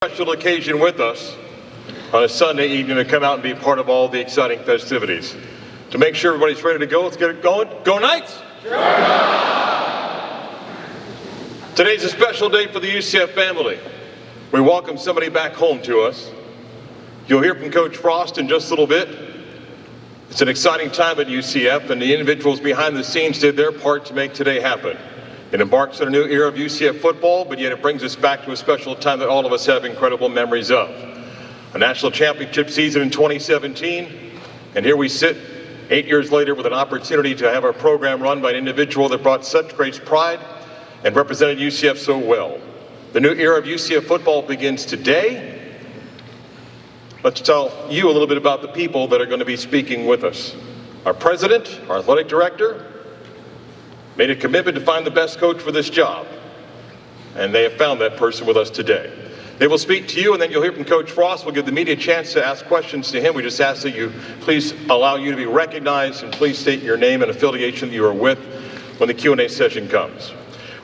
Special occasion with us on a Sunday evening to come out and be part of all the exciting festivities. To make sure everybody's ready to go, let's get it going. Go Knights! Today's a special day for the UCF family. We welcome somebody back home to us. You'll hear from Coach Frost in just a little bit. It's an exciting time at UCF, and the individuals behind the scenes did their part to make today happen. It embarks on a new era of UCF football, but yet it brings us back to a special time that all of us have incredible memories of. A national championship season in 2017, and here we sit 8 years later with an opportunity to have our program run by an individual that brought such great pride and represented UCF so well. The new era of UCF football begins today. Let's tell you a little bit about the people that are going to be speaking with us. Our president, our athletic director, made a commitment to find the best coach for this job, and they have found that person with us today. They will speak to you, and then you'll hear from Coach Frost. We'll give the media a chance to ask questions to him. We just ask that you please allow you to be recognized, and please state your name and affiliation that you are with when the Q&A session comes.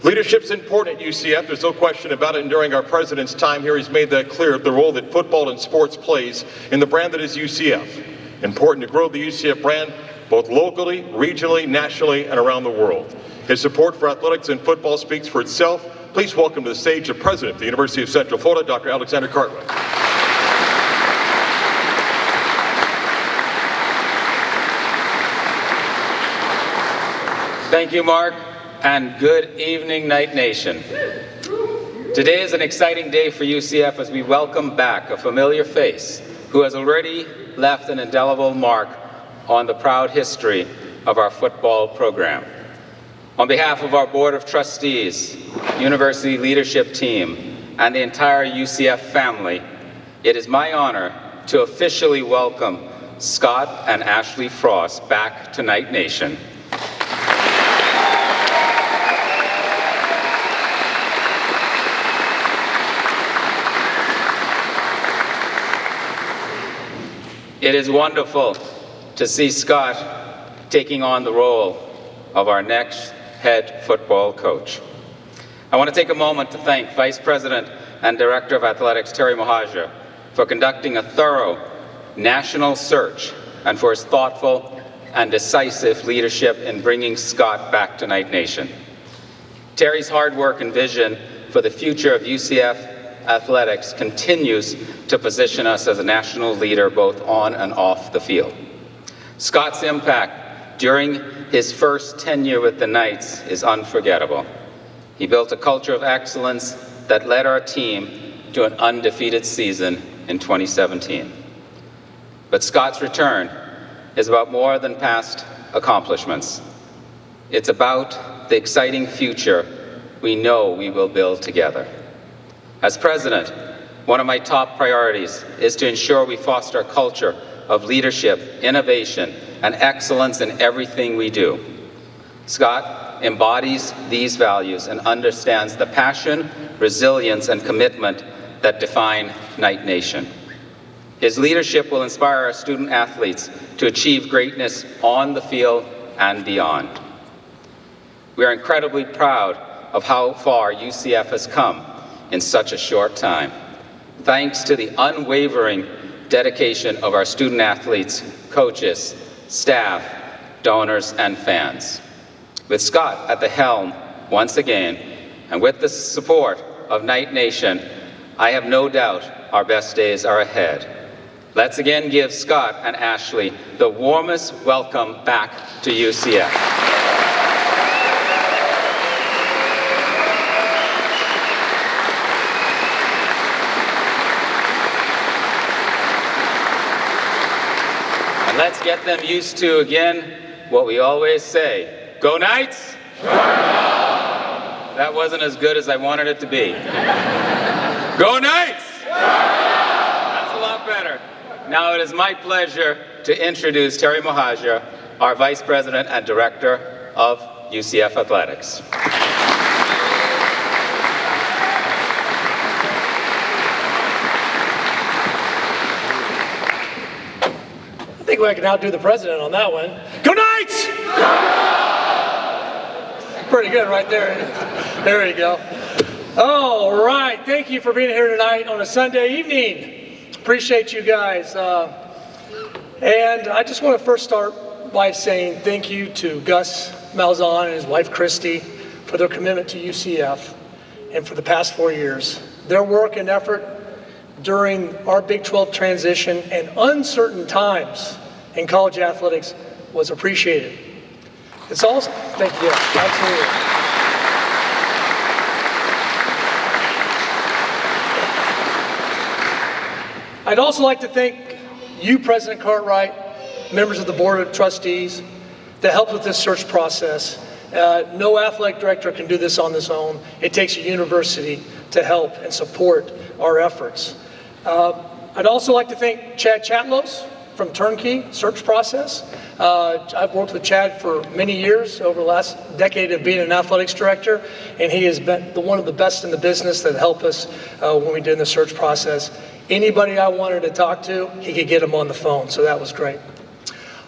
Leadership's important at UCF. There's no question about it, and during our president's time here, he's made that clear, the role that football and sports plays in the brand that is UCF. Important to grow the UCF brand both locally, regionally, nationally, and around the world. His support for athletics and football speaks for itself. Please welcome to the stage the president of the University of Central Florida, Dr. Alexander Cartwright. Thank you, Mark, and good evening, Knight Nation. Today is an exciting day for UCF as we welcome back a familiar face who has already left an indelible mark on the proud history of our football program. On behalf of our Board of Trustees, University Leadership Team, and the entire UCF family, it is my honor to officially welcome Scott and Ashley Frost back to Knight Nation. It is wonderful to see Scott taking on the role of our next head football coach. I want to take a moment to thank Vice President and Director of Athletics Terry Mohajir for conducting a thorough national search and for his thoughtful and decisive leadership in bringing Scott back to Knight Nation. Terry's hard work and vision for the future of UCF athletics continues to position us as a national leader both on and off the field. Scott's impact during his first tenure with the Knights is unforgettable. He built a culture of excellence that led our team to an undefeated season in 2017. But Scott's return is about more than past accomplishments. It's about the exciting future we know we will build together. As president, one of my top priorities is to ensure we foster a culture of leadership, innovation, and excellence in everything we do. Scott embodies these values and understands the passion, resilience, and commitment that define Knight Nation. His leadership will inspire our student athletes to achieve greatness on the field and beyond. We are incredibly proud of how far UCF has come in such a short time, thanks to the unwavering dedication of our student athletes, coaches, staff, donors, and fans. With Scott at the helm once again, and with the support of Knight Nation, I have no doubt our best days are ahead. Let's again give Scott and Ashley the warmest welcome back to UCF. Let's get them used to, again, what we always say. Go Knights! That wasn't as good as I wanted it to be. Go Knights! That's a lot better. Now it is my pleasure to introduce Terry Mohajir, our Vice President and Director of UCF Athletics. I think I can outdo the president on that one. Go Knights! Pretty good right there. There you go. All right, thank you for being here tonight on a Sunday evening. Appreciate you guys. And I just want to first start by saying thank you to Gus Malzahn and his wife Christy for their commitment to UCF and for the past 4 years. Their work and effort during our Big 12 transition and uncertain times in college athletics was appreciated. It's also, thank you, absolutely. I'd also like to thank you, President Cartwright, members of the Board of Trustees, that helped with this search process. No athletic director can do this on his own. It takes a university to help and support our efforts. I'd also like to thank Chad Chatlos from Turnkey Search Process. I've worked with Chad for many years, over the last decade of being an athletics director, and he has been one of the best in the business that helped us when we did the search process. Anybody I wanted to talk to, he could get them on the phone, so that was great.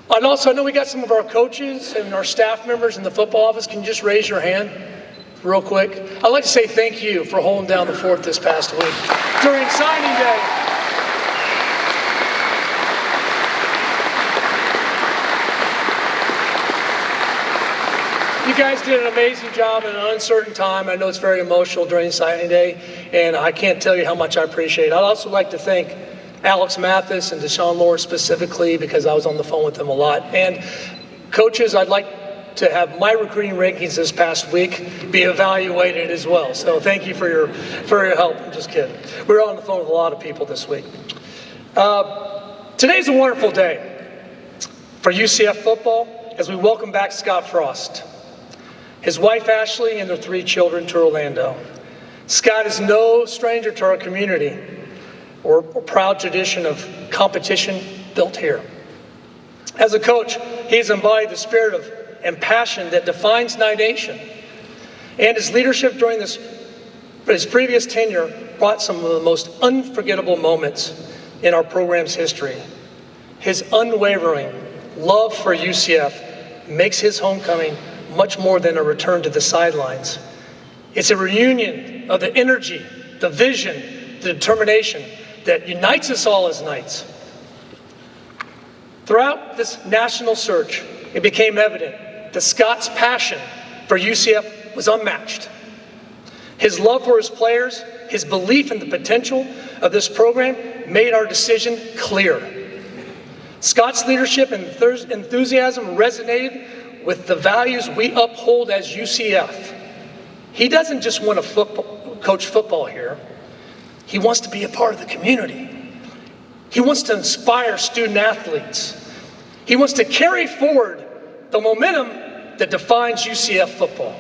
And also, I know we got some of our coaches and our staff members in the football office. Can you just raise your hand real quick? I'd like to say thank you for holding down the fort this past week during signing day. You guys did an amazing job in an uncertain time. I know it's very emotional during signing day, and I can't tell you how much I appreciate it. I'd also like to thank Alex Mathis and Deshaun Lawrence specifically, because I was on the phone with them a lot. And coaches, I'd like to have my recruiting rankings this past week be evaluated as well. So thank you for your help. I'm just kidding. We were on the phone with a lot of people this week. Today's a wonderful day for UCF football as we welcome back Scott Frost, his wife Ashley, and their 3 children to Orlando. Scott is no stranger to our community or proud tradition of competition built here. As a coach, he's embodied the spirit of and passion that defines Knight Nation. And his leadership during his previous tenure brought some of the most unforgettable moments in our program's history. His unwavering love for UCF makes his homecoming much more than a return to the sidelines. It's a reunion of the energy, the vision, the determination that unites us all as Knights. Throughout this national search, it became evident that Scott's passion for UCF was unmatched. His love for his players, his belief in the potential of this program made our decision clear. Scott's leadership and enthusiasm resonated with the values we uphold as UCF. He doesn't just want to coach football here. He wants to be a part of the community. He wants to inspire student athletes. He wants to carry forward the momentum that defines UCF football.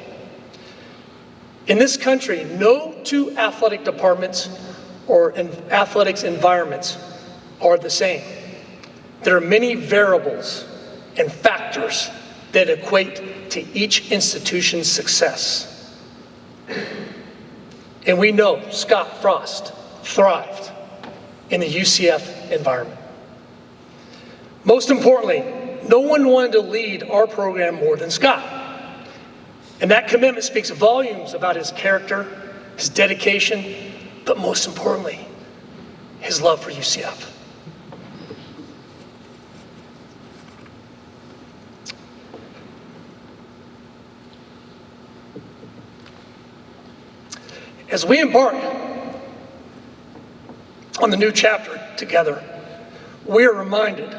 In this country, no 2 athletic departments or athletics environments are the same. There are many variables and factors that equate to each institution's success. And we know Scott Frost thrived in the UCF environment. Most importantly, no one wanted to lead our program more than Scott. And that commitment speaks volumes about his character, his dedication, but most importantly, his love for UCF. As we embark on the new chapter together, we are reminded,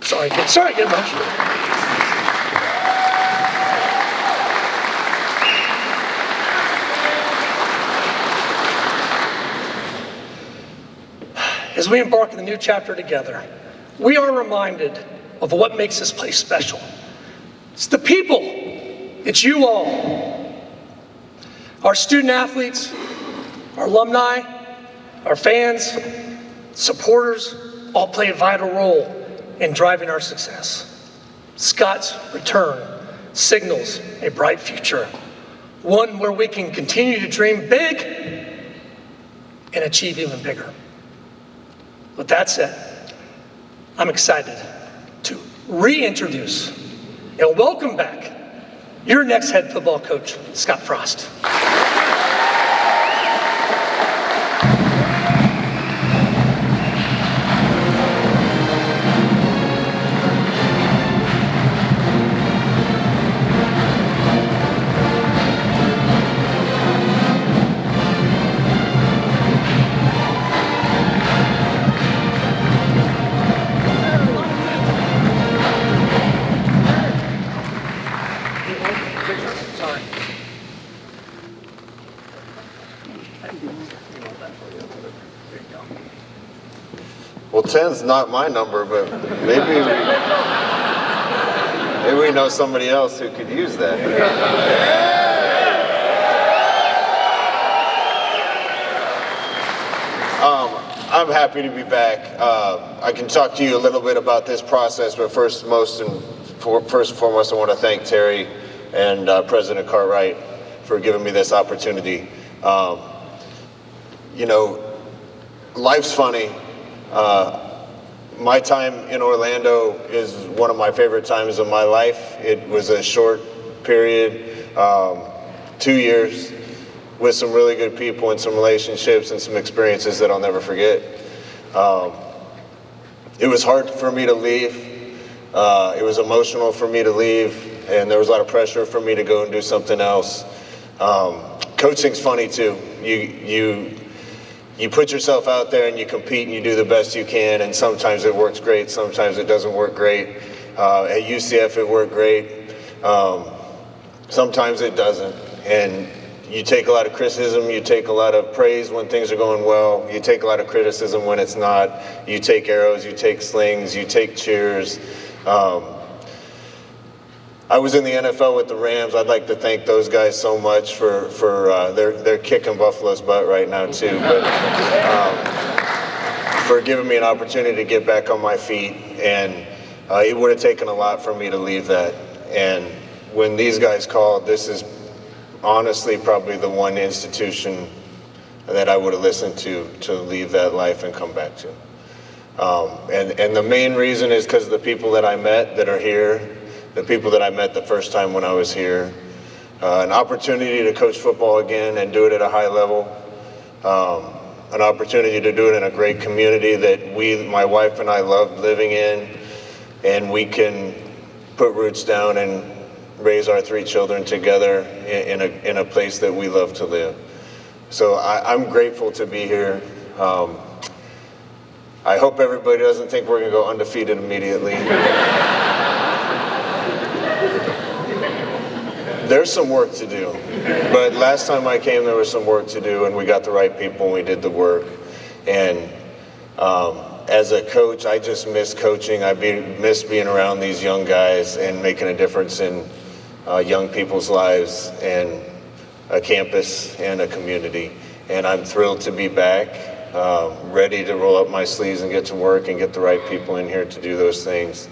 sorry, I get emotional. As we embark on the new chapter together, we are reminded of what makes this place special. It's the people. It's you all. Our student athletes, our alumni, our fans, supporters, all play a vital role in driving our success. Scott's return signals a bright future, one where we can continue to dream big and achieve even bigger. With that said, I'm excited to reintroduce and welcome back your next head football coach, Scott Frost. Well, 10's not my number, but maybe we know somebody else who could use that. I'm happy to be back. I can talk to you a little bit about this process, but first and foremost, I want to thank Terry and President Cartwright for giving me this opportunity. You know, life's funny. My time in Orlando is one of my favorite times of my life. It was a short period, 2 years, with some really good people and some relationships and some experiences that I'll never forget. It was hard for me to leave. It was emotional for me to leave, and there was a lot of pressure for me to go and do something else. Coaching's funny too. You put yourself out there and you compete and you do the best you can, and sometimes it works great, sometimes it doesn't work great. At UCF it worked great. Sometimes it doesn't. And you take a lot of criticism, you take a lot of praise when things are going well, you take a lot of criticism when it's not. You take arrows, you take slings, you take cheers. I was in the NFL with the Rams. I'd like to thank those guys so much for they're kicking Buffalo's butt right now too, but for giving me an opportunity to get back on my feet. And it would have taken a lot for me to leave that. And when these guys called, this is honestly probably the one institution that I would have listened to leave that life and come back to. And the main reason is because of the people that I met that are here, the people that I met the first time when I was here, an opportunity to coach football again and do it at a high level, an opportunity to do it in a great community that my wife and I loved living in, and we can put roots down and raise our 3 children together in a place that we love to live. So I'm grateful to be here. I hope everybody doesn't think we're going to go undefeated immediately. There's some work to do, but last time I came there was some work to do, and we got the right people and we did the work. And as a coach, I just miss coaching. I miss being around these young guys and making a difference in young people's lives and a campus and a community. And I'm thrilled to be back, ready to roll up my sleeves and get to work and get the right people in here to do those things.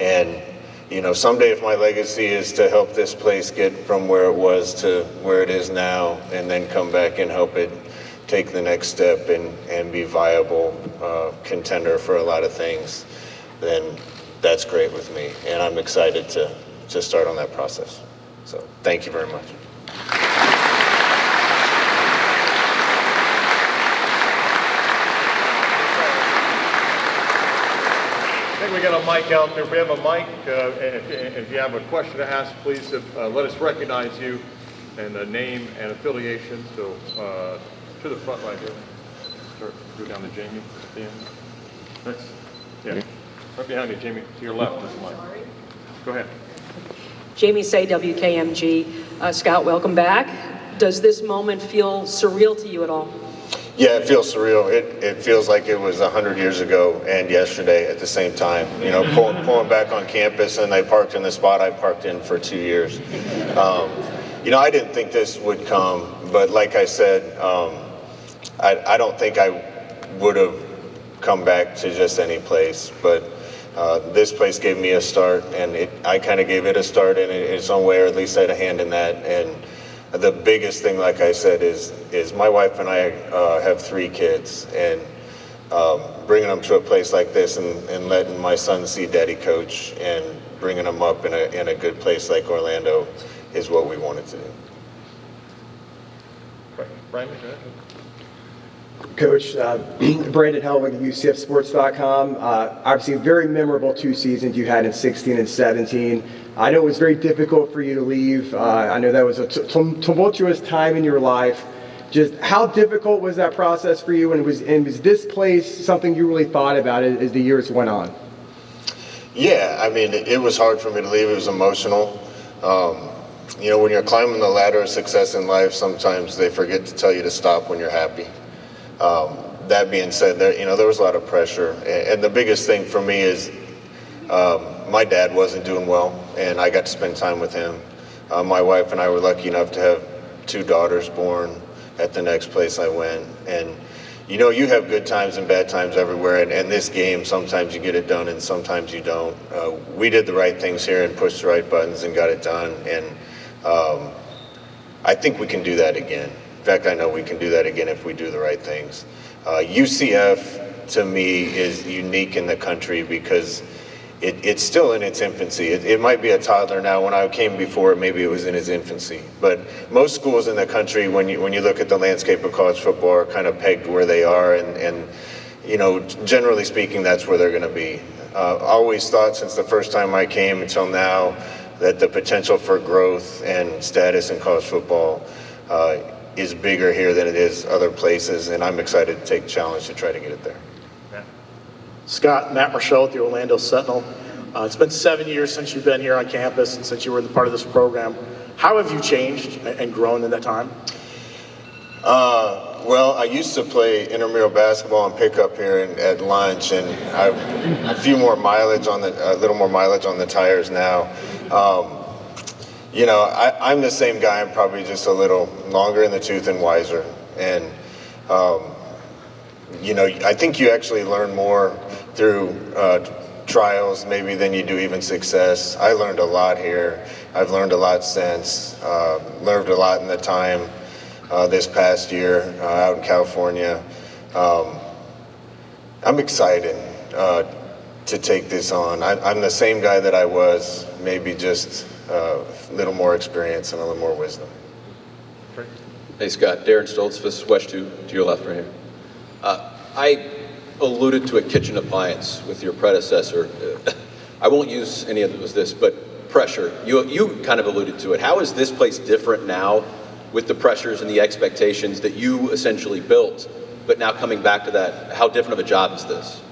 And you know, someday if my legacy is to help this place get from where it was to where it is now, and then come back and help it take the next step and be viable contender for a lot of things, then that's great with me. And I'm excited to start on that process. So thank you very much. I think we got a mic out there. If we have a mic, if you have a question to ask, please let us recognize you and a name and affiliation. So to the front right here. Sure. Go down to Jamie at the end. Next. Yeah. Right behind you, Jamie. To your left is the mic. Go ahead. Jamie Say, WKMG. Scott, welcome back. Does this moment feel surreal to you at all? Yeah, it feels surreal. It feels like it was 100 years ago and yesterday at the same time. You know, pulling back on campus, and I parked in the spot I parked in for 2 years. You know, I didn't think this would come, but like I said, I don't think I would have come back to just any place, but this place gave me a start, and I kind of gave it a start in its own way, or at least had a hand in that. And the biggest thing, like I said, is my wife and I have 3 kids, and bringing them to a place like this and letting my son see daddy coach and bringing them up in a good place like Orlando is what we wanted to do. Brian, go ahead. Coach, Brandon Helwig of UCFsports.com. Obviously, a very memorable 2 seasons you had in 16 and 17. I know it was very difficult for you to leave. I know that was a tumultuous time in your life. Just how difficult was that process for you, and was this place something you really thought about as the years went on? Yeah, I mean, it was hard for me to leave. It was emotional. You know, when you're climbing the ladder of success in life, sometimes they forget to tell you to stop when you're happy. That being said, there was a lot of pressure, and the biggest thing for me is my dad wasn't doing well, and I got to spend time with him. My wife and I were lucky enough to have 2 daughters born at the next place I went, and you know, you have good times and bad times everywhere, and this game, sometimes you get it done and sometimes you don't. We did the right things here and pushed the right buttons and got it done, and I think we can do that again. In fact, I know we can do that again if we do the right things. UCF, to me, is unique in the country because it's still in its infancy. It might be a toddler now. When I came before, maybe it was in its infancy. But most schools in the country, when you look at the landscape of college football, are kind of pegged where they are, and you know, generally speaking, that's where they're going to be. Always thought since the first time I came until now that the potential for growth and status in college football is bigger here than it is other places, and I'm excited to take the challenge to try to get it there. Scott, Matt Rochelle with the Orlando Sentinel. It's been 7 years since you've been here on campus and since you were part of this program. How have you changed and grown in that time? Well, I used to play intramural basketball and pick up here at lunch, and a little more mileage on the tires now. You know, I'm the same guy. I'm probably just a little longer in the tooth and wiser. And you know, I think you actually learn more through trials maybe than you do even success. I learned a lot here. I've learned a lot since. Learned a lot in the time this past year out in California. I'm excited to take this on. I'm the same guy that I was, maybe just a little more experience and a little more wisdom. Hey Scott, Darren Stoltzfus, West to your left right here. I alluded to a kitchen appliance with your predecessor. I won't use any of this, but pressure. You kind of alluded to it. How is this place different now with the pressures and the expectations that you essentially built, but now coming back to that, how different of a job is this?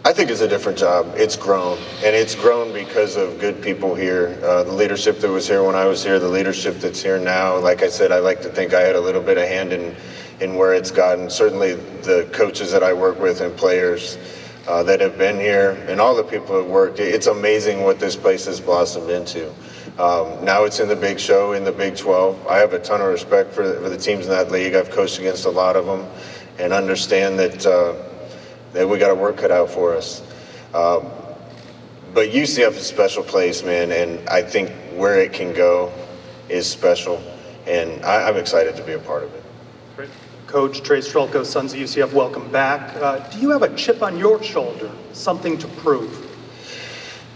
I think it's a different job. It's grown, and it's grown because of good people here. The leadership that was here when I was here, the leadership that's here now. Like I said, I like to think I had a little bit of hand in where it's gotten. Certainly the coaches that I work with and players that have been here, and all the people that worked. It's amazing what this place has blossomed into. Now it's in the Big Show, in the Big 12. I have a ton of respect for the teams in that league. I've coached against a lot of them and understand that we got a work cut out for us. But UCF is a special place, man, and I think where it can go is special, and I'm excited to be a part of it. Great. Coach Trey Strelko, Sons of UCF, welcome back. Do you have a chip on your shoulder, something to prove?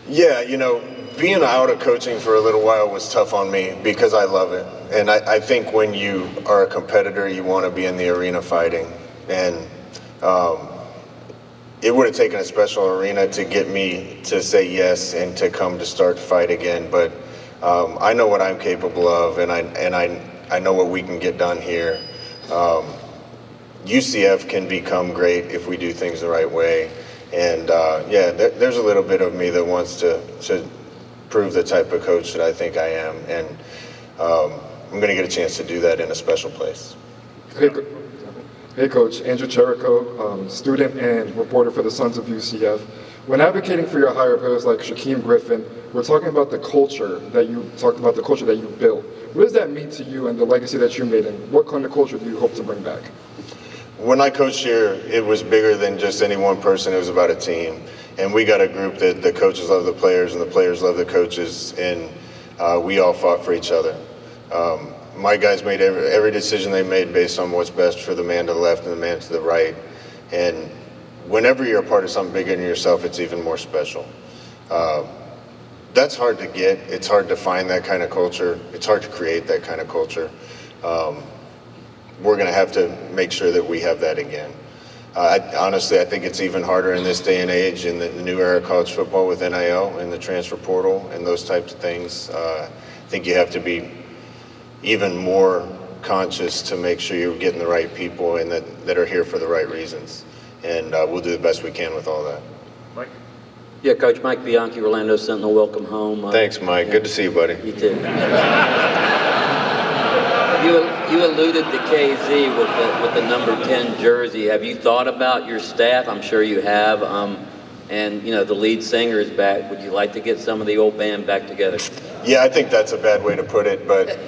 Yeah, you know, being out of coaching for a little while was tough on me because I love it. And I think when you are a competitor, you want to be in the arena fighting. And it would have taken a special arena to get me to say yes and to come to start to fight again. But I know what I'm capable of, and I know what we can get done here. UCF can become great if we do things the right way. And yeah, there's a little bit of me that wants to prove the type of coach that I think I am. And I'm going to get a chance to do that in a special place. Hey Coach, Andrew Cherico, student and reporter for the Sons of UCF. When advocating for your hire players like Shaquem Griffin, we're talking about the culture that you built. What does that mean to you and the legacy that you made, and what kind of culture do you hope to bring back? When I coached here, it was bigger than just any one person. It was about a team. And we got a group that the coaches love the players and the players love the coaches, and we all fought for each other. My guys made every decision they made based on what's best for the man to the left and the man to the right. And whenever you're a part of something bigger than yourself, it's even more special. that's hard to get. It's hard to find that kind of culture. It's hard to create that kind of culture. We're going to have to make sure that we have that again. Honestly, I think it's even harder in this day and age in the new era of college football with NIL and the transfer portal and those types of things. I think you have to be even more conscious to make sure you're getting the right people and that are here for the right reasons. And we'll do the best we can with all that. Mike? Yeah, Coach Mike Bianchi, Orlando Sentinel, welcome home. Thanks, Mike. Yeah. Good to see you, buddy. You too. You alluded to KZ with the number 10 jersey. Have you thought about your staff? I'm sure you have. And you know, the lead singer is back. Would you like to get some of the old band back together? Yeah, I think that's a bad way to put it, but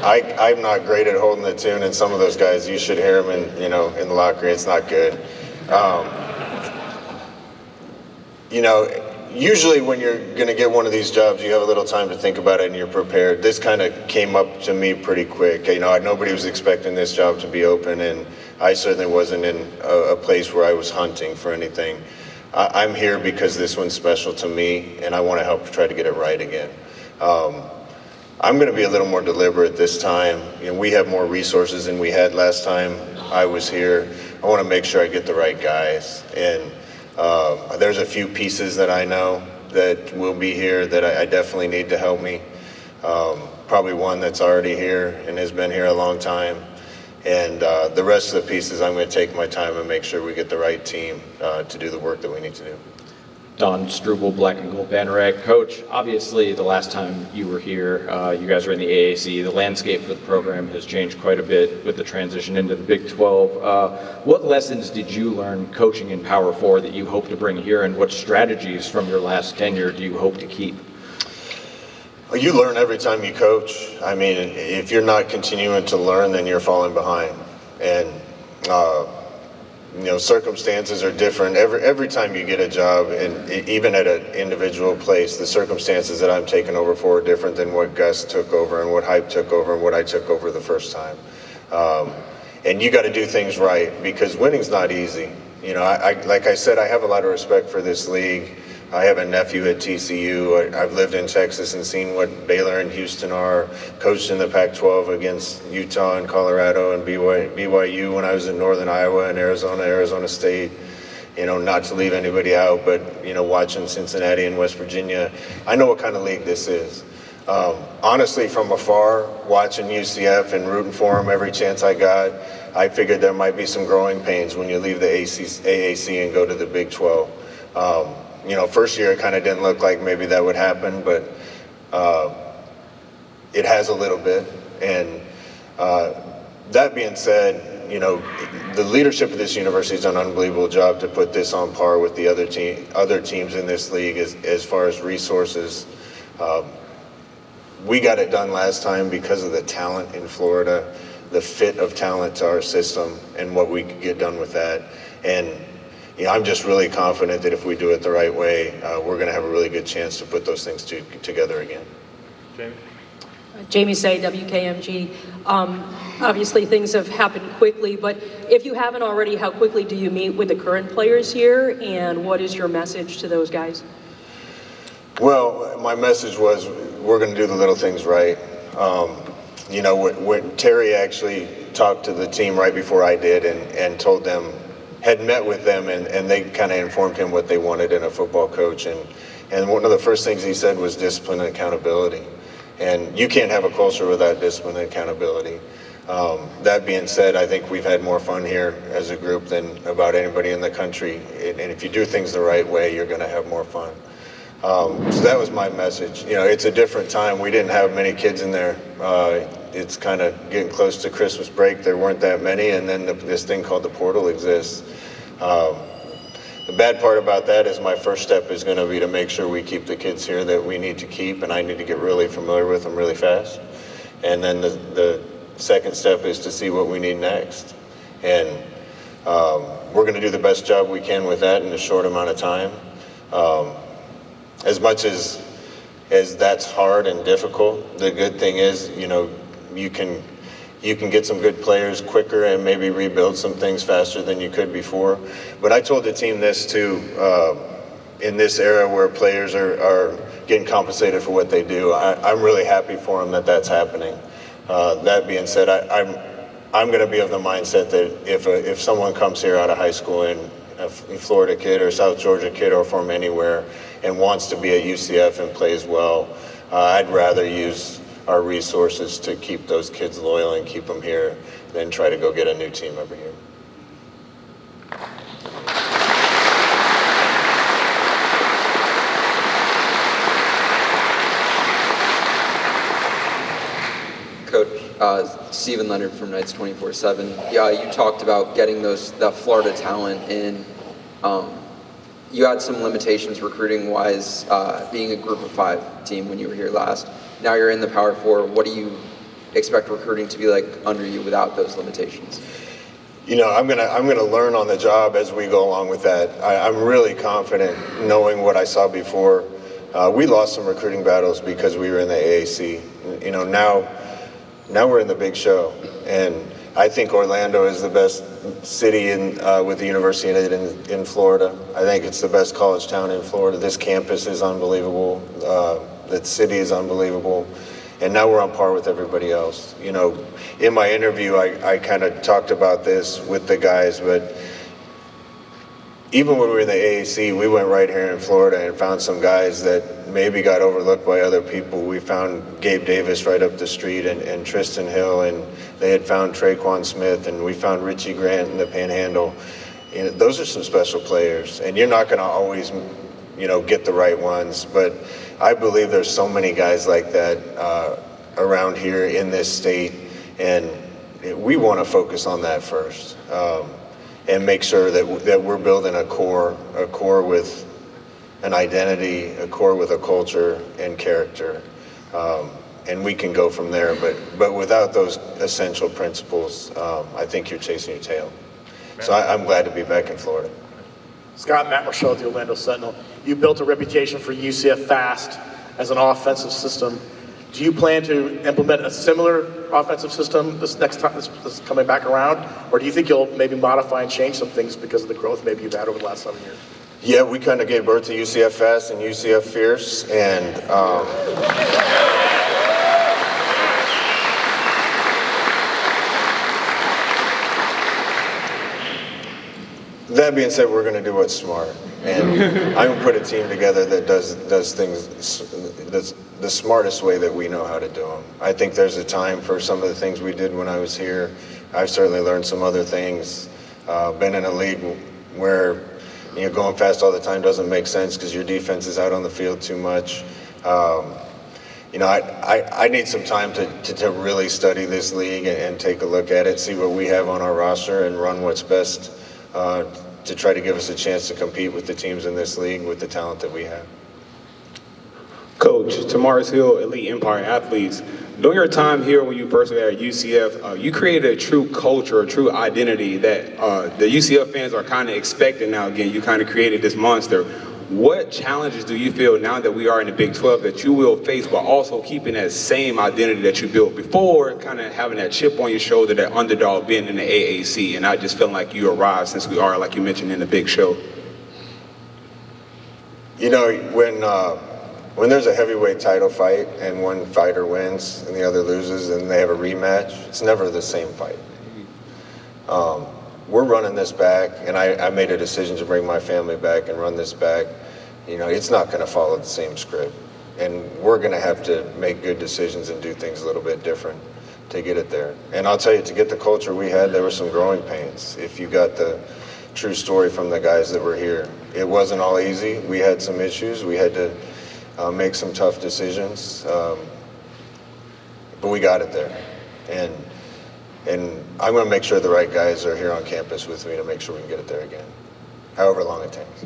I'm not great at holding the tune, and some of those guys, you should hear them in the locker room. It's not good. Usually when you're going to get one of these jobs, you have a little time to think about it and you're prepared. This kind of came up to me pretty quick. Nobody was expecting this job to be open, and I certainly wasn't in a place where I was hunting for anything. I'm here because this one's special to me, and I want to help try to get it right again. I'm going to be a little more deliberate this time. We have more resources than we had last time I was here. I want to make sure I get the right guys, and there's a few pieces that I know that will be here that I definitely need to help me. Probably one that's already here and has been here a long time. And the rest of the pieces, I'm going to take my time and make sure we get the right team to do the work that we need to do. Don Struble, Black and Gold Banneret. Coach, obviously the last time you were here, you guys were in the AAC. The landscape for the program has changed quite a bit with the transition into the Big 12. What lessons did you learn coaching in Power 4 that you hope to bring here, and what strategies from your last tenure do you hope to keep? Well, you learn every time you coach. I mean, if you're not continuing to learn, then you're falling behind. And circumstances are different every time you get a job, and even at an individual place, the circumstances that I'm taking over for are different than what Gus took over and what Hype took over and what I took over the first time. And you got to do things right, because winning's not easy. Like I said, I have a lot of respect for this league. I have a nephew at TCU. I've lived in Texas and seen what Baylor and Houston are, coached in the Pac-12 against Utah and Colorado and BYU when I was in Northern Iowa and Arizona State. Not to leave anybody out, but, watching Cincinnati and West Virginia, I know what kind of league this is. Honestly, from afar, watching UCF and rooting for them every chance I got, I figured there might be some growing pains when you leave the AAC and go to the Big 12. First year it kind of didn't look like maybe that would happen, but it has a little bit. And that being said, the leadership of this university has done an unbelievable job to put this on par with the other teams in this league as far as resources. We got it done last time because of the talent in Florida, the fit of talent to our system, and what we could get done with that. And I'm just really confident that if we do it the right way, we're going to have a really good chance to put those things together again. Jamie? Jamie Say, WKMG. Obviously, things have happened quickly, but if you haven't already, how quickly do you meet with the current players here, and what is your message to those Well, my message was we're going to do the little things right. When Terry actually talked to the team right before I did and told them, had met with them, and they kind of informed him what they wanted in a football coach. And one of the first things he said was discipline and accountability. And you can't have a culture without discipline and accountability. That being said, I think we've had more fun here as a group than about anybody in the country. And if you do things the right way, you're going to have more fun. So that was my message. It's a different time. We didn't have many kids in there. It's kind of getting close to Christmas break. There weren't that many, and then this thing called the portal exists. The bad part about that is my first step is going to be to make sure we keep the kids here that we need to keep, and I need to get really familiar with them really fast. And then the second step is to see what we need next. And we're going to do the best job we can with that in a short amount of time. As much as that's hard and difficult, the good thing is, you can get some good players quicker and maybe rebuild some things faster than you could before. But I told the team this too. in this era where players are getting compensated for what they do. I'm really happy for them that that's happening. That being said, I'm going to be of the mindset that if someone comes here out of high school and a Florida kid or South Georgia kid or from anywhere and wants to be at UCF and plays well, I'd rather use our resources to keep those kids loyal and keep them here than try to go get a new team every year. Coach, Stephen Leonard from Knights 24/7. Yeah, you talked about getting that Florida talent in. You had some limitations recruiting-wise, being a Group of 5 team when you were here last. Now you're in the Power 4. What do you expect recruiting to be like under you without those limitations? You know, I'm gonna learn on the job as we go along with that. I'm really confident knowing what I saw before. We lost some recruiting battles because we were in the AAC. You know, now we're in the big show, and I think Orlando is the best city with the university in Florida. I think it's the best college town in Florida. This campus is unbelievable. The city is unbelievable. And now we're on par with everybody else. You know, in my interview, I kind of talked about this with the guys, but even when we were in the AAC, we went right here in Florida and found some guys that maybe got overlooked by other people. We found Gabe Davis right up the street and Tristan Hill, and they had found Traquan Smith, and we found Richie Grant in the Panhandle. You know, those are some special players, and you're not going to always, you know, get the right ones, but I believe there's so many guys like that around here in this state, and we want to focus on that first. And make sure that we're building a core with an identity, a core with a culture and character, and we can go from there. But without those essential principles, I think you're chasing your tail. So I'm glad to be back in Florida. Scott, Matt Marshall at the Orlando Sentinel. You built a reputation for UCF fast as an offensive system. Do you plan to implement a similar offensive system this next time, this coming back around? Or do you think you'll maybe modify and change some things because of the growth maybe you've had over the last 7 years? Yeah, we kind of gave birth to UCF Fast and UCF Fierce, and that being said, we're going to do what's smart, and I'm going to put a team together that does things that's the smartest way that we know how to do them. I think there's a time for some of the things we did when I was here. I've certainly learned some other things. Been in a league where, you know, going fast all the time doesn't make sense because your defense is out on the field too much. You know, I need some time to really study this league and take a look at it, see what we have on our roster, and run what's best to try to give us a chance to compete with the teams in this league with the talent that we have. Coach, to Mars Hill, Elite Empire athletes, during your time here when you first were at UCF, you created a true culture, a true identity that the UCF fans are kind of expecting now. Again, you kind of created this monster. What challenges do you feel now that we are in the Big 12 that you will face, but also keeping that same identity that you built before, kind of having that chip on your shoulder, that underdog being in the AAC, and not just feeling like you arrived since we are, like you mentioned, in the big show? You know, when there's a heavyweight title fight and one fighter wins and the other loses and they have a rematch, it's never the same fight. We're running this back, and I made a decision to bring my family back and run this back. You know, it's not going to follow the same script, and we're going to have to make good decisions and do things a little bit different to get it there. And I'll tell you, to get the culture we had, there were some growing pains. If you got the true story from the guys that were here, it wasn't all easy. We had some issues. We had to make some tough decisions, but we got it there. And I'm going to make sure the right guys are here on campus with me to make sure we can get it there again, however long it takes.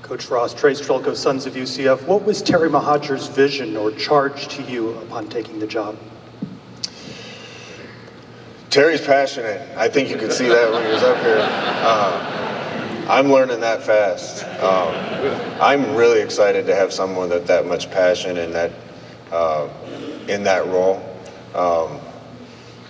Coach Frost, Trey Strelko, Sons of UCF. What was Terry Mohajir's vision or charge to you upon taking the job? Terry's passionate. I think you could see that when he was up here. I'm learning that fast. I'm really excited to have someone with that much passion and that in that role.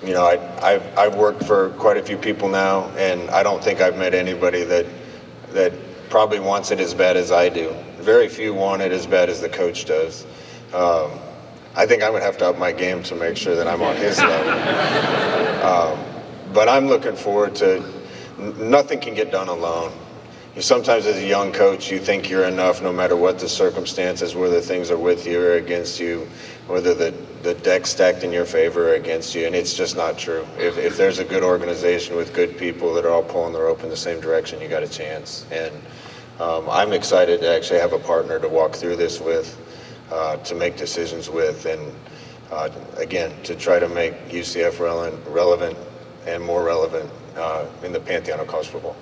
You know, I've worked for quite a few people now, and I don't think I've met anybody that probably wants it as bad as I do. Very few want it as bad as the coach does. I think I'm going to have to up my game to make sure that I'm on his level. But I'm looking forward to, nothing can get done alone. Sometimes as a young coach, you think you're enough no matter what the circumstances, whether things are with you or against you, whether the deck's stacked in your favor or against you, and it's just not true. If there's a good organization with good people that are all pulling the rope in the same direction, you got a chance. And I'm excited to actually have a partner to walk through this with, to make decisions with, and again, to try to make UCF relevant and more relevant in the pantheon of college football.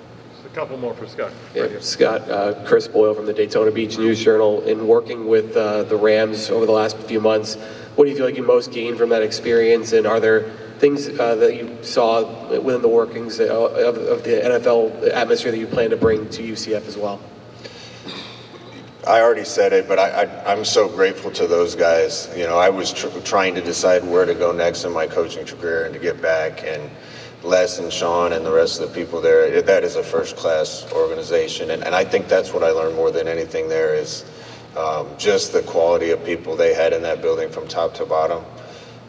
A couple more for Scott. Yeah, Scott, Chris Boyle from the Daytona Beach News Journal. In working with the Rams over the last few months, what do you feel like you most gained from that experience? And are there things that you saw within the workings of the NFL atmosphere that you plan to bring to UCF as well? I already said it, but I'm so grateful to those guys. You know, I was trying to decide where to go next in my coaching career and to get back, and Les and Sean and the rest of the people there, that is a first-class organization. And I think that's what I learned more than anything there is just the quality of people they had in that building from top to bottom.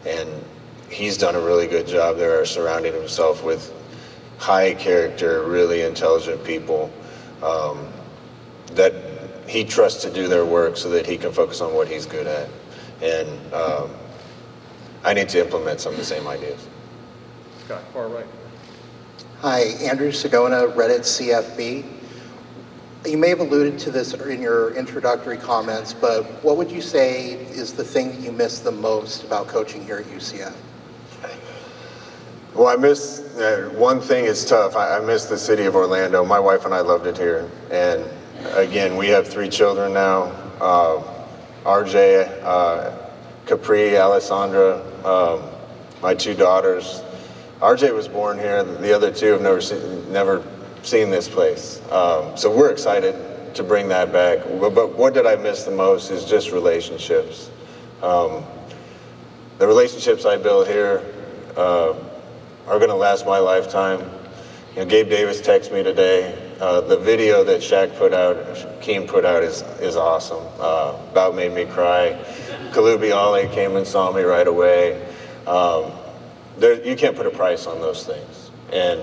And he's done a really good job there surrounding himself with high character, really intelligent people that he trusts to do their work so that he can focus on what he's good at. And I need to implement some of the same ideas. Scott, far right. Hi, Andrew Sagona, Reddit CFB. You may have alluded to this in your introductory comments, but what would you say is the thing that you miss the most about coaching here at UCF? Well, I miss, one thing is tough. I miss the city of Orlando. My wife and I loved it here. And again, we have 3 children now. RJ, Capri, Alessandra, my 2 daughters. RJ was born here. The other 2 have never seen this place. So we're excited to bring that back. But what did I miss the most is just relationships. The relationships I built here are going to last my lifetime. You know, Gabe Davis texted me today. The video that Keem put out is awesome. About made me cry. Kalubi Ali came and saw me right away. You can't put a price on those things. And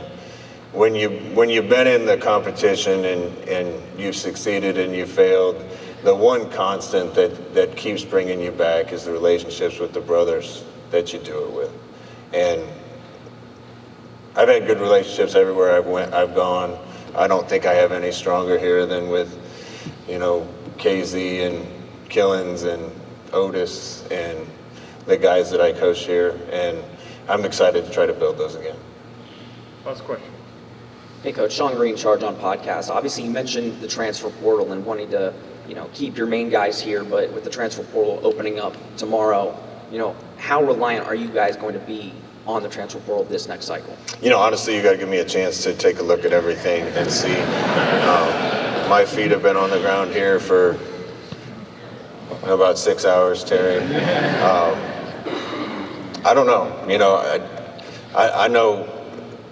when you've been in the competition and you've succeeded and you failed, the one constant that keeps bringing you back is the relationships with the brothers that you do it with. And I've had good relationships everywhere I've gone. I don't think I have any stronger here than with, you know, KZ and Killens and Otis and the guys that I coach here. And I'm excited to try to build those again. Last question. Hey, Coach. Sean Green, Charge On Podcast. Obviously, you mentioned the transfer portal and wanting to, keep your main guys here, but with the transfer portal opening up tomorrow, how reliant are you guys going to be on the transfer portal this next cycle? Honestly, you got to give me a chance to take a look at everything and see. My feet have been on the ground here for about 6 hours, Terry. I don't know. I know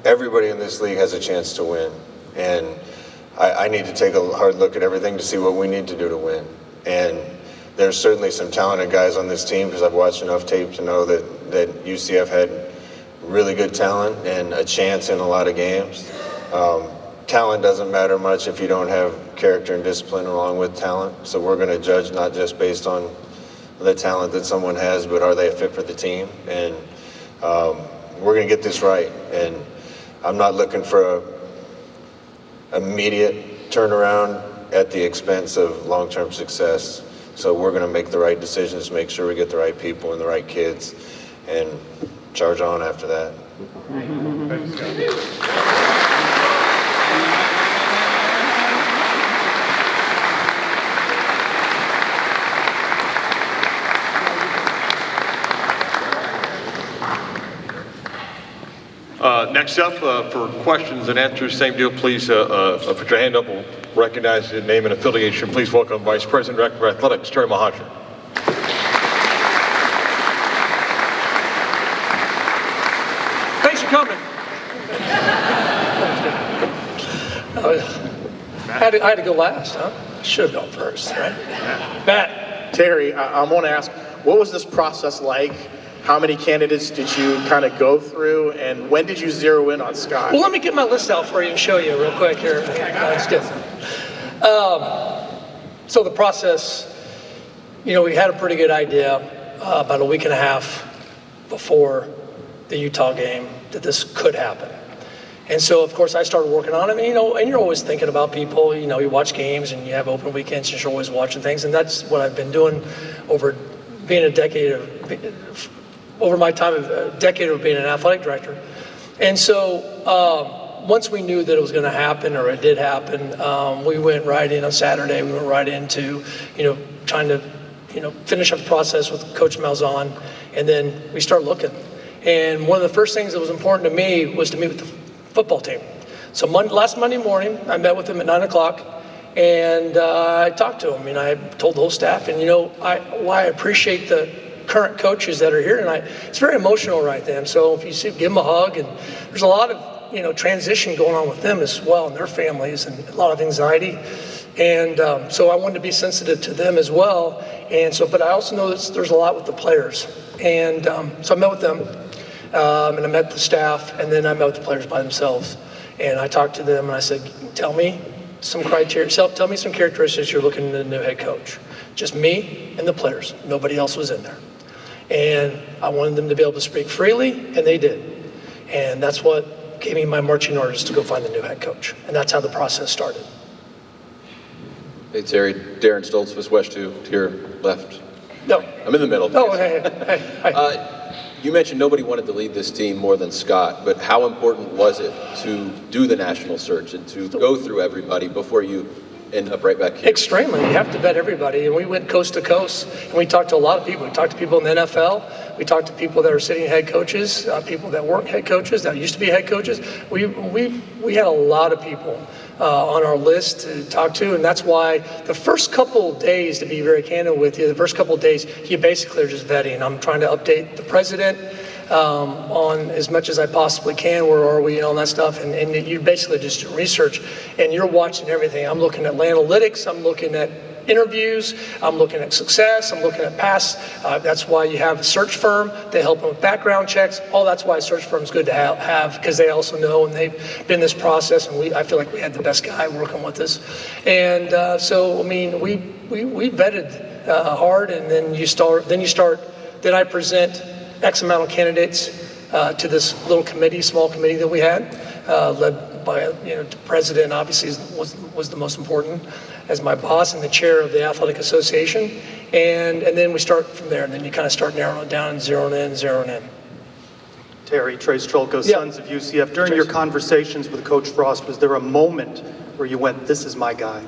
everybody in this league has a chance to win, and I need to take a hard look at everything to see what we need to do to win. And there's certainly some talented guys on this team because I've watched enough tape to know that UCF had really good talent and a chance in a lot of games. Talent doesn't matter much if you don't have character and discipline along with talent. So we're going to judge not just based on the talent that someone has, but are they a fit for the team? And we're going to get this right. And I'm not looking for a immediate turnaround at the expense of long-term success. So we're going to make the right decisions, make sure we get the right people and the right kids, and charge on after that. Thanks, Scott. Next up, for questions and answers, same deal, please put your hand up. We'll recognize your name and affiliation. Please welcome Vice President, Director of Athletics, Terry Mahajan. Thanks for coming. I had to go last, huh? I should have gone first, right? Matt. Terry, I want to ask, what was this process like? How many candidates did you kind of go through, and when did you zero in on Scott? Well, let me get my list out for you and show you real quick here. Let's get so the process, we had a pretty good idea about a week and a half before the Utah game that this could happen. And so, of course, I started working on it. And you're always thinking about people. You watch games and you have open weekends and you're always watching things. And that's what I've been doing over being over my time of a decade of being an athletic director. And so once we knew that it was going to happen, or it did happen, we went right in on Saturday. We went right into, trying to, finish up the process with Coach Malzahn, and then we start looking. And one of the first things that was important to me was to meet with the football team. So last Monday morning, I met with them at 9 o'clock, and I talked to them, and I told the whole staff, and why I appreciate the current coaches that are here tonight. It's very emotional right then. So if you see, give them a hug, and there's a lot of transition going on with them as well, and their families, and a lot of anxiety. And so I wanted to be sensitive to them as well. And so, but I also know that there's a lot with the players. And so I met with them, and I met the staff, and then I met with the players by themselves. And I talked to them, and I said, tell me some criteria, tell me some characteristics you're looking in a new head coach. Just me and the players. Nobody else was in there. And I wanted them to be able to speak freely, and they did. And that's what gave me my marching orders to go find the new head coach. And that's how the process started. Hey, Terry, Darren Stoltzfus, West 2, to your left. No. I'm in the middle. Oh, hey. You mentioned nobody wanted to lead this team more than Scott, but how important was it to do the national search and to go through everybody before you end up right back here? Extremely. You have to vet everybody. And we went coast to coast, and we talked to a lot of people. We talked to people in the NFL. We talked to people that are sitting head coaches, people that weren't head coaches, that used to be head coaches. We had a lot of people on our list to talk to, and that's why the first couple of days, to be very candid with you, the first couple of days, you basically are just vetting. I'm trying to update the president on as much as I possibly can, where are we, and all that stuff, and you basically just do research, and you're watching everything. I'm looking at analytics, I'm looking at interviews, I'm looking at success, I'm looking at past. That's why you have a search firm. They help them with background checks. All that's why a search firm is good to have, because they also know, and they've been in this process, and I feel like we had the best guy working with us. And so, I mean, we vetted hard, and then then I present X amount of candidates to this little committee, small committee that we had, led by the president. Obviously was the most important, as my boss, and the chair of the athletic association, and then we start from there. And then you kind of start narrowing it down and zeroing in. Terry, Trey Strolko, Sons of UCF. During your conversations with Coach Frost, was there a moment where you went, "This is my guy"?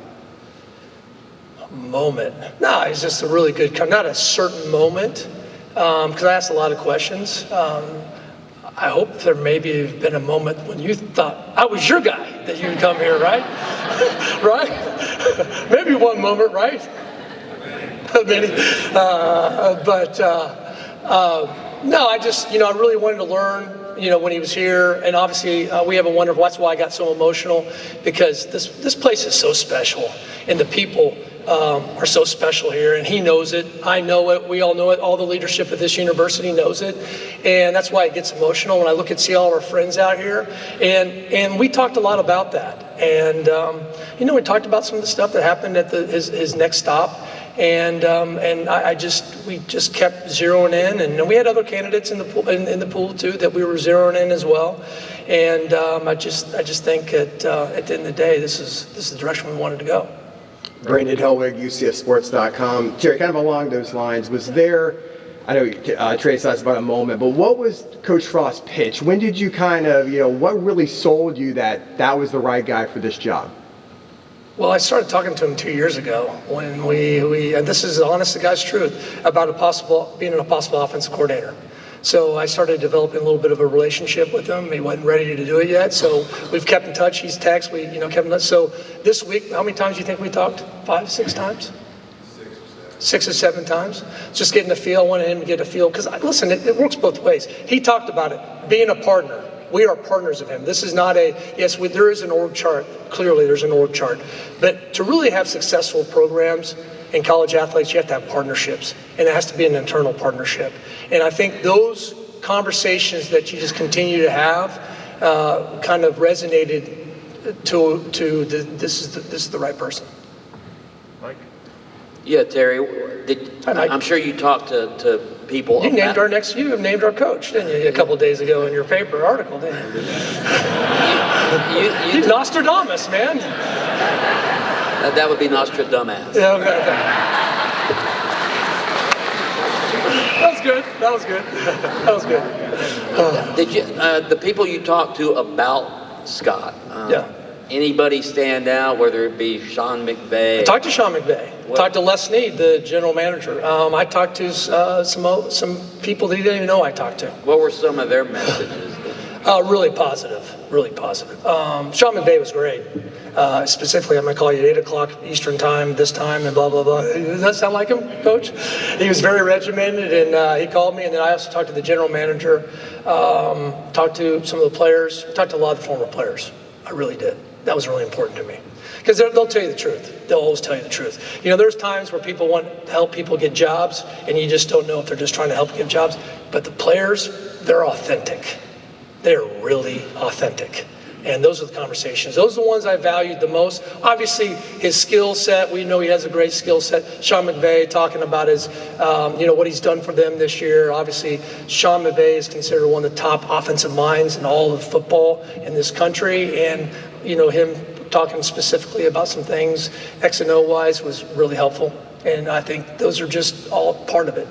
Moment? No, it's just a really good. Not a certain moment. Because I asked a lot of questions. I hope there maybe have been a moment when you thought, I was your guy, that you'd come here, right? Right? Maybe one moment, right? Many. No, I just, I really wanted to learn, when he was here. And obviously, we have a wonderful, that's why I got so emotional, because this place is so special, and the people are so special here, and he knows it. I know it. We all know it. All the leadership at this university knows it, and that's why it gets emotional when I look and see all of our friends out here. And we talked a lot about that, and we talked about some of the stuff that happened at his next stop, and we just kept zeroing in, and we had other candidates in the pool too that we were zeroing in as well. And I just think at the end of the day, this is the direction we wanted to go. Brandon Helwig, UCFsports.com. Terry, kind of along those lines, was there, I know Trey said about a moment, but what was Coach Frost's pitch? When did you kind of, what really sold you that was the right guy for this job? Well, I started talking to him 2 years ago when we and this is honest to God's truth, about being a possible offensive coordinator. So I started developing a little bit of a relationship with him. He wasn't ready to do it yet, so we've kept in touch. He's texted, we kept in touch. So this week, how many times do you think we talked? 5, 6 times? 6 or 7 times. Just getting a feel. I wanted him to get a feel, because listen, it works both ways. He talked about it, being a partner we are partners of him. This is not there is an org chart. Clearly there's an org chart. But to really have successful programs in college athletics, you have to have partnerships. And it has to be an internal partnership. And I think those conversations that you just continue to have kind of resonated to this is the right person. Mike? Yeah, Terry, I'm sure you talked to people. You named our coach, didn't you, a couple of days ago in your paper article, didn't you? You Nostradamus, man. That would be Nostradamus. Yeah, okay. That was good. Did you, the people you talked to about Scott, anybody stand out, whether it be Sean McVay? I talked to Sean McVay. Talked to Les Snead, the general manager. I talked to some people that he didn't even know I talked to. What were some of their messages? Really positive. Sean McVay was great. Specifically, I'm going to call you at 8 o'clock Eastern time, this time, and blah, blah, blah. Does that sound like him, Coach? He was very regimented, and he called me, and then I also talked to the general manager, talked to some of the players, talked to a lot of the former players. I really did. That was really important to me. Because they'll tell you the truth. They'll always tell you the truth. You know, there's times where people want to help people get jobs, and you just don't know if they're just trying to help get jobs. But the players, they're authentic. They're really authentic. And those are the conversations. Those are the ones I valued the most. Obviously, his skill set, we know he has a great skill set. Sean McVay talking about his, what he's done for them this year. Obviously, Sean McVay is considered one of the top offensive minds in all of football in this country. And, him talking specifically about some things, X and O wise, was really helpful. And I think those are just all part of it.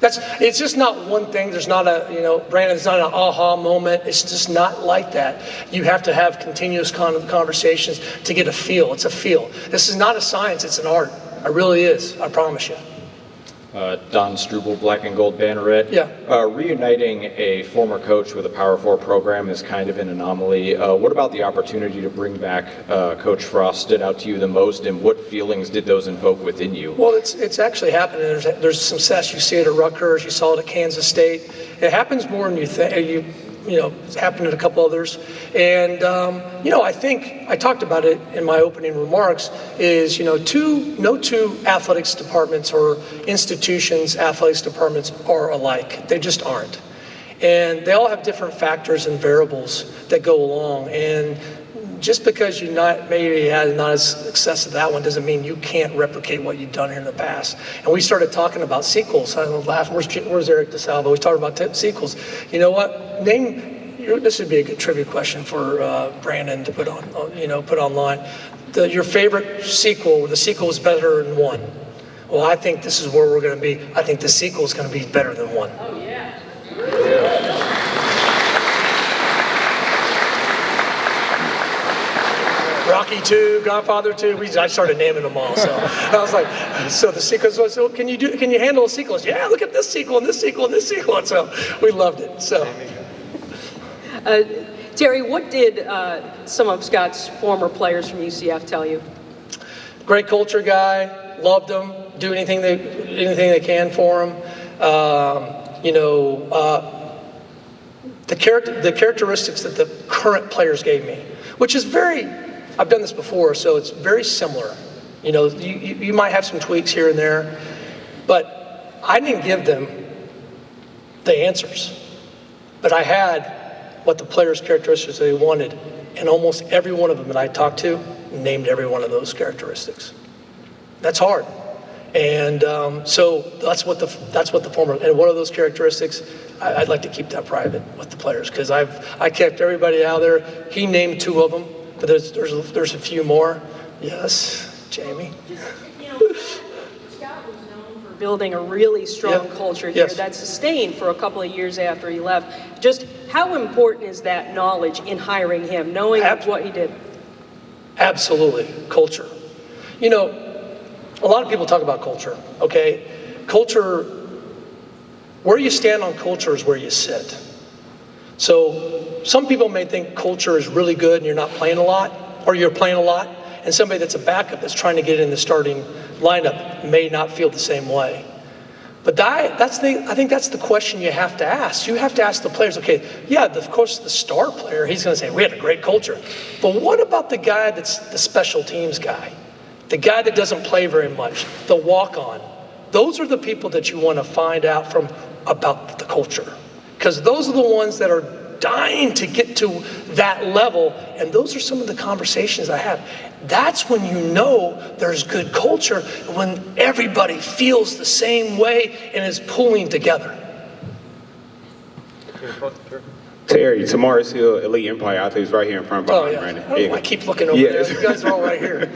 It's just not one thing. There's not Brandon, it's not an aha moment. It's just not like that. You have to have continuous conversations to get a feel. It's a feel. This is not a science, it's an art. It really is, I promise you. Don Struble, Black and Gold Banneret. Yeah. Reuniting a former coach with a Power 4 program is kind of an anomaly. What about the opportunity to bring back Coach Frost stood out to you the most, and what feelings did those invoke within you? Well, it's actually happening. There's success. You see it at Rutgers. You saw it at Kansas State. It happens more than you think. It's happened at a couple others. And, I think I talked about it in my opening remarks is, no two athletics departments or institutions, athletics departments are alike. They just aren't. And they all have different factors and variables that go along. And just because you maybe had not as success at that one doesn't mean you can't replicate what you've done here in the past. And we started talking about sequels. I was laughing. Where's Eric DeSalvo? We talked about sequels. You know what? This would be a good trivia question for Brandon to put online. Your favorite sequel, the sequel is better than one. Well, I think this is where we're going to be. I think the sequel is going to be better than one. Oh, yeah. Rocky 2, Godfather 2, I started naming them all. So I was like, so the sequels was, so can you handle a sequel? Yeah, look at this sequel and this sequel and this sequel. And so we loved it. So. Terry, what did some of Scott's former players from UCF tell you? Great culture guy, loved him, do anything they can for him. The characteristics that the current players gave me, which is I've done this before, so it's very similar. You might have some tweaks here and there, but I didn't give them the answers. But I had what the players' characteristics they wanted, and almost every one of them that I talked to named every one of those characteristics. That's hard. And so that's what the former, and one of those characteristics, I'd like to keep that private with the players, because I kept everybody out there. He named 2 of them, but there's a few more. Yes, Jamie. Scott was known for building a really strong culture here that sustained for a couple of years after he left. Just how important is that knowledge in hiring him, knowing what he did? Absolutely, culture. A lot of people talk about culture, okay? Culture, where you stand on culture is where you sit. So some people may think culture is really good and you're not playing a lot, or you're playing a lot, and somebody that's a backup that's trying to get in the starting lineup may not feel the same way. But I think that's the question you have to ask. You have to ask the players, okay, yeah, of course the star player, he's going to say, we had a great culture. But what about the guy that's the special teams guy? The guy that doesn't play very much, the walk-on. Those are the people that you want to find out about the culture. Because those are the ones that are dying to get to that level, and those are some of the conversations I have. That's when you know there's good culture, when everybody feels the same way and is pulling together. Terry, Tamaris Hill, Elite Empire Athletes, right here in front behind Brandon. I keep looking over there. You guys are all right here.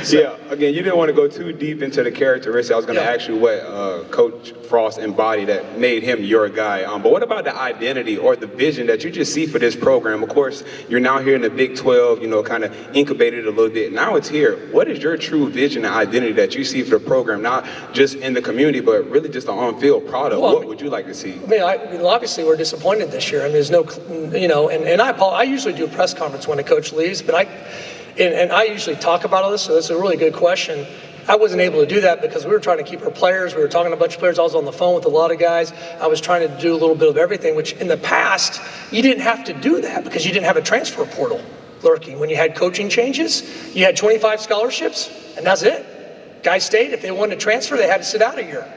Yeah, again, you didn't want to go too deep into the characteristics. I was going to ask you what Coach Frost embodied that made him your guy. But what about the identity or the vision that you just see for this program? Of course, you're now here in the Big 12, kind of incubated a little bit. Now it's here. What is your true vision and identity that you see for the program, not just in the community, but really just the on-field product? What would you like to see? I mean, obviously we're disappointed this year. I mean, there's no, and I usually do a press conference when a coach leaves, but I usually talk about all this, so that's a really good question. I wasn't able to do that because we were trying to keep our players. We were talking to a bunch of players. I was on the phone with a lot of guys. I was trying to do a little bit of everything, which in the past, you didn't have to do that because you didn't have a transfer portal lurking. When you had coaching changes, you had 25 scholarships, and that's it. Guys stayed. If they wanted to transfer, they had to sit out a year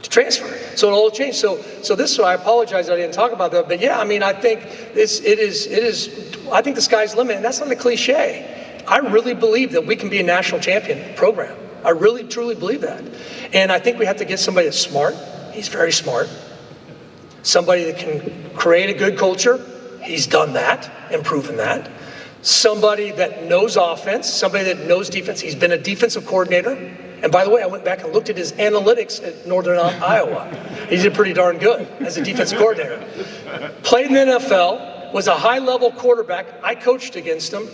to transfer. So it all changed. So I apologize I didn't talk about that. But yeah, I mean, I think it is. I think the sky's the limit, and that's not a cliche. I really believe that we can be a national champion program. I really, truly believe that. And I think we have to get somebody that's smart. He's very smart. Somebody that can create a good culture. He's done that and proven that. Somebody that knows offense, somebody that knows defense. He's been a defensive coordinator. And by the way, I went back and looked at his analytics at Northern Iowa. He did pretty darn good as a defensive coordinator. Played in the NFL, was a high-level quarterback. I coached against him.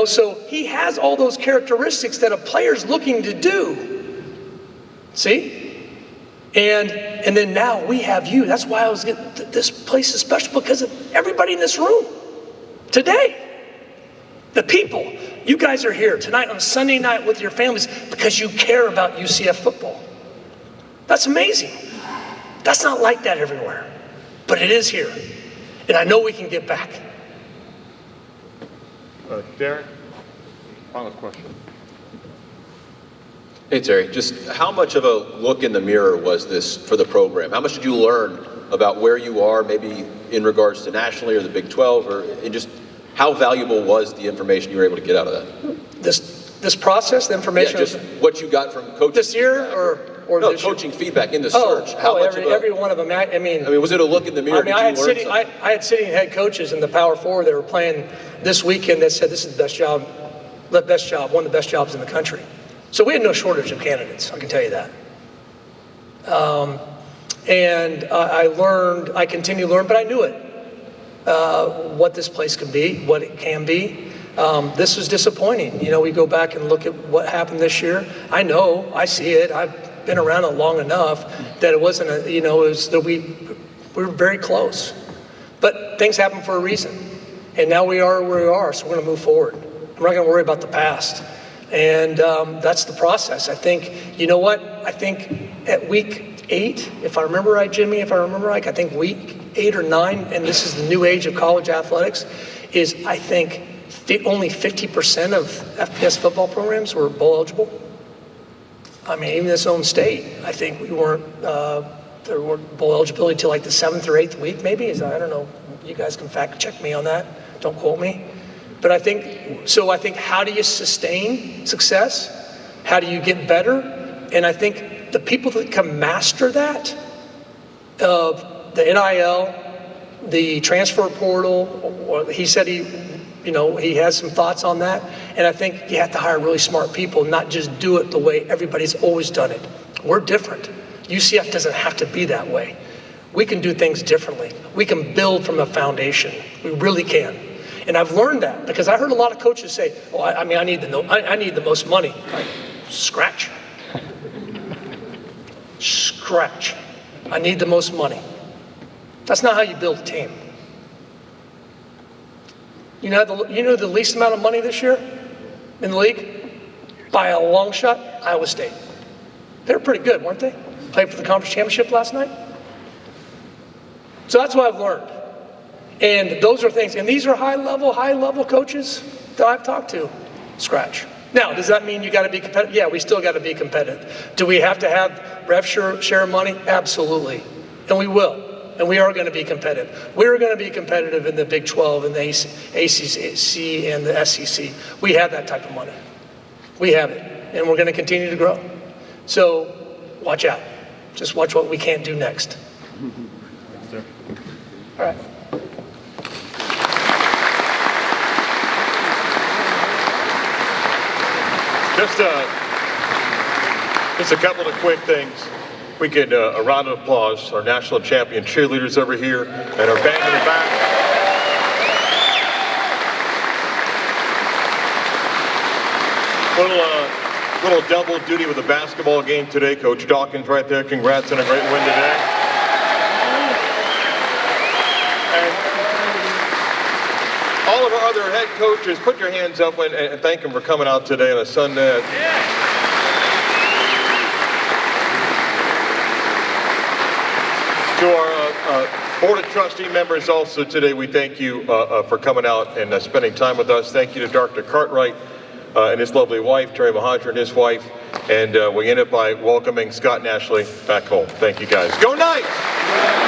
So he has all those characteristics that a player's looking to do. See? And then now we have you. That's why I was getting, this place is special because of everybody in this room today. The people. You guys are here tonight on a Sunday night with your families because you care about UCF football. That's amazing. That's not like that everywhere, but it is here. And I know we can get back. Darren, final question. Hey, Terry, just how much of a look in the mirror was this for the program? How much did you learn about where you are, maybe in regards to nationally or the Big 12, and just how valuable was the information you were able to get out of that? This process, the information? Yeah, just what you got from coaching. This year or no, this coaching feedback in the search. Every one of them. I mean, was it a look in the mirror? I had sitting head coaches in the Power Four that were playing this weekend that said this is the best job, one of the best jobs in the country. So we had no shortage of candidates, I can tell you that. And I continue to learn, but I knew it, what this place can be, what it can be. This was disappointing. We go back and look at what happened this year. I know, I see it. I've been around it long enough that it wasn't it was that we were very close. But things happen for a reason. And now we are where we are, so we're going to move forward. We're not going to worry about the past. And that's the process. I think, you know what? I think at week 8, if I remember right, Jimmy, I think week 8 or 9, and this is the new age of college athletics, is I think only 50% of FBS football programs were bowl eligible. I mean, even this own state, I think we weren't, there weren't bowl eligibility until like the 7th or 8th week, maybe. I don't know. You guys can fact check me on that. Don't quote me. But I think how do you sustain success? How do you get better? And I think the people that can master that, of the NIL, the transfer portal, he said he has some thoughts on that. And I think you have to hire really smart people, not just do it the way everybody's always done it. We're different. UCF doesn't have to be that way. We can do things differently. We can build from a foundation. We really can. And I've learned that because I heard a lot of coaches say, "Oh, I need the most money." Scratch. Scratch. I need the most money. That's not how you build a team. You know the least amount of money this year in the league? By a long shot, Iowa State. They were pretty good, weren't they? played for the conference championship last night. So that's what I've learned. And those are things, and these are high level coaches that I've talked to. Scratch. Now, does that mean you got to be competitive? Yeah, we still got to be competitive. Do we have to have rev share money? Absolutely. And we will. And we are going to be competitive. We're going to be competitive in the Big 12 and the ACC and the SEC. We have that type of money. We have it. And we're going to continue to grow. So watch out. Just watch what we can't do next. All right. Just a couple of quick things. We could, a round of applause, our national champion cheerleaders over here and our band in the back. Little double duty with the basketball game today. Coach Dawkins right there. Congrats on a great win today. And all of our other head coaches, put your hands up and thank them for coming out today on a Sunday. To our Board of Trustee members also today, we thank you for coming out and spending time with us. Thank you to Dr. Cartwright and his lovely wife, Terry Mahajer and his wife. And we end up by welcoming Scott and Ashley back home. Thank you guys. Go Knights!